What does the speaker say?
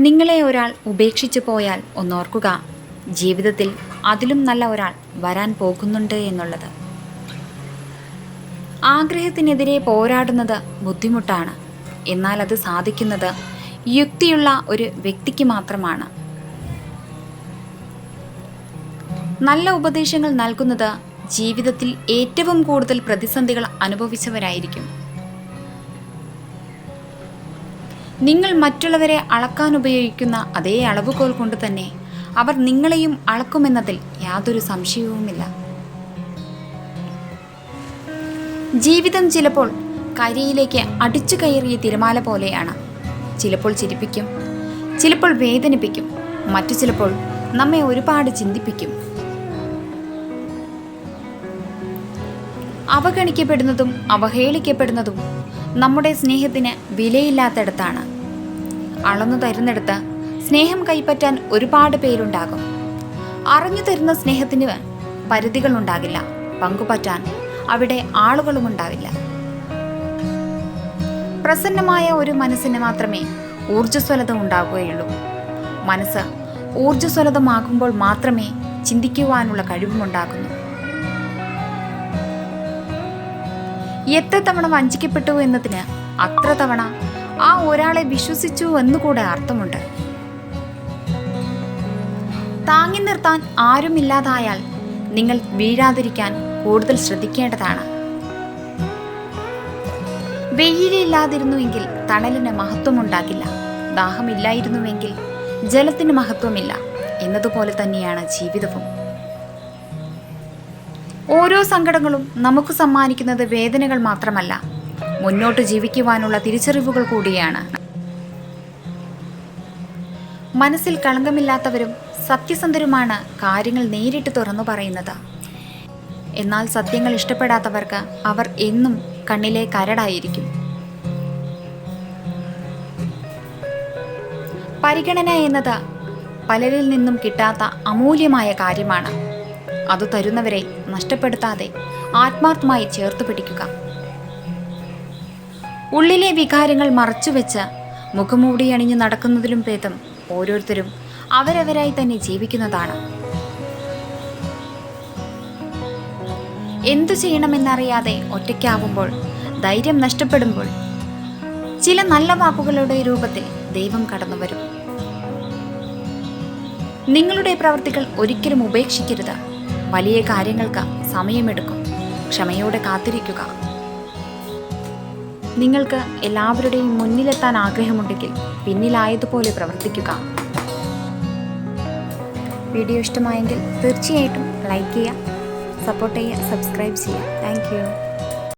നിങ്ങളെ ഒരാൾ ഉപേക്ഷിച്ചു പോയാൽ ഒന്നോർക്കുക, ജീവിതത്തിൽ അതിലും നല്ല ഒരാൾ വരാൻ പോകുന്നുണ്ട് എന്നുള്ളത്. ആഗ്രഹത്തിനെതിരെ പോരാടുന്നത് ബുദ്ധിമുട്ടാണ്, എന്നാൽ അത് സാധിക്കുന്നത് യുക്തിയുള്ള ഒരു വ്യക്തിക്ക് മാത്രമാണ്. നല്ല ഉപദേശങ്ങൾ നൽകുന്നത് ജീവിതത്തിൽ ഏറ്റവും കൂടുതൽ പ്രതിസന്ധികൾ അനുഭവിച്ചവരായിരിക്കും. നിങ്ങൾ മറ്റുള്ളവരെ അളക്കാൻ ഉപയോഗിക്കുന്ന അതേ അളവുകോൽ കൊണ്ട് തന്നെ അവർ നിങ്ങളെയും അളക്കുമെന്നതിൽ യാതൊരു സംശയവുമില്ല. ജീവിതം ചിലപ്പോൾ കരയിലേക്ക് അടിച്ചു കയറിയ തിരമാല പോലെയാണ്. ചിലപ്പോൾ ചിരിപ്പിക്കും, ചിലപ്പോൾ വേദനിപ്പിക്കും, മറ്റു ചിലപ്പോൾ നമ്മെ ഒരുപാട് ചിന്തിപ്പിക്കും. അവഗണിക്കപ്പെടുന്നതും അവഹേളിക്കപ്പെടുന്നതും നമ്മുടെ സ്നേഹത്തിന് വിലയില്ലാത്തടത്താണ്. അളന്നു തരുന്നിടത്ത് സ്നേഹം കൈപ്പറ്റാൻ ഒരുപാട് പേരുണ്ടാകും. അറിഞ്ഞു തരുന്ന സ്നേഹത്തിന് പരിധികളുണ്ടാകില്ല, പങ്കുപറ്റാൻ അവിടെ ആളുകളും ഉണ്ടാവില്ല. പ്രസന്നമായ ഒരു മനസ്സിന് മാത്രമേ ഊർജ്ജസ്വലത ഉണ്ടാകുകയുള്ളൂ. മനസ്സ് ഊർജ്ജസ്വലതമാകുമ്പോൾ മാത്രമേ ചിന്തിക്കുവാനുള്ള കഴിവുമുണ്ടാകുന്നു. എത്ര തവണ വഞ്ചിക്കപ്പെട്ടു എന്നതിന് അത്ര തവണ ആ ഒരാളെ വിശ്വസിച്ചു എന്നുകൂടെ അർത്ഥമുണ്ട്. താങ്ങി നിർത്താൻ ആരുമില്ലാതായാൽ നിങ്ങൾ വീഴാതിരിക്കാൻ കൂടുതൽ ശ്രദ്ധിക്കേണ്ടതാണ്. വെയിലില്ലാതിരുന്നുവെങ്കിൽ തണലിന് മഹത്വമുണ്ടാകില്ല, ദാഹമില്ലായിരുന്നുവെങ്കിൽ ജലത്തിന് മഹത്വമില്ല എന്നതുപോലെ തന്നെയാണ് ജീവിതവും. ഓരോ സങ്കടങ്ങളും നമുക്ക് സമ്മാനിക്കുന്നത് വേദനകൾ മാത്രമല്ല, മുന്നോട്ട് ജീവിക്കുവാനുള്ള തിരിച്ചറിവുകൾ കൂടിയാണ്. മനസ്സിൽ കളങ്കമില്ലാത്തവരും സത്യസന്ധരുമാണ് കാര്യങ്ങൾ നേരിട്ട് തുറന്നു പറയുന്നത്. എന്നാൽ സത്യങ്ങൾ ഇഷ്ടപ്പെടാത്തവർക്ക് അവർ എന്നും കണ്ണിലെ കരടായിരിക്കും. പരിഗണന എന്നത് പലരിൽ നിന്നും കിട്ടാത്ത അമൂല്യമായ കാര്യമാണ്. അത് തരുന്നവരെ നഷ്ടപ്പെടുത്താതെ ആത്മാർത്ഥമായി ചേർത്ത് പിടിക്കുക. ഉള്ളിലെ വികാരങ്ങൾ മറച്ചുവെച്ച് മുഖംമൂടി അണിഞ്ഞു നടക്കുന്നതിലും ഭേദം ഓരോരുത്തരും അവരവരായി തന്നെ ജീവിക്കുന്നതാണ്. എന്തു ചെയ്യണമെന്നറിയാതെ ഒറ്റയ്ക്കാവുമ്പോൾ, ധൈര്യം നഷ്ടപ്പെടുമ്പോൾ ചില നല്ല വാക്കുകളുടെ രൂപത്തിൽ ദൈവം കടന്നു വരും. നിങ്ങളുടെ പ്രവൃത്തികൾ ഒരിക്കലും ഉപേക്ഷിക്കരുത്. വലിയ കാര്യങ്ങൾക്ക് സമയമെടുക്കും. ക്ഷമയോടെ കാത്തിരിക്കുക. നിങ്ങൾക്ക് എല്ലാവരുടെയും മുന്നിലെത്താൻ ആഗ്രഹമുണ്ടെങ്കിൽ പിന്നിലായതുപോലെ പ്രവർത്തിക്കുക. വീഡിയോ ഇഷ്ടമായെങ്കിൽ തീർച്ചയായിട്ടും ലൈക്ക് ചെയ്യുക, സപ്പോർട്ട് ചെയ്യുക, സബ്സ്ക്രൈബ് ചെയ്യുക. Thank you.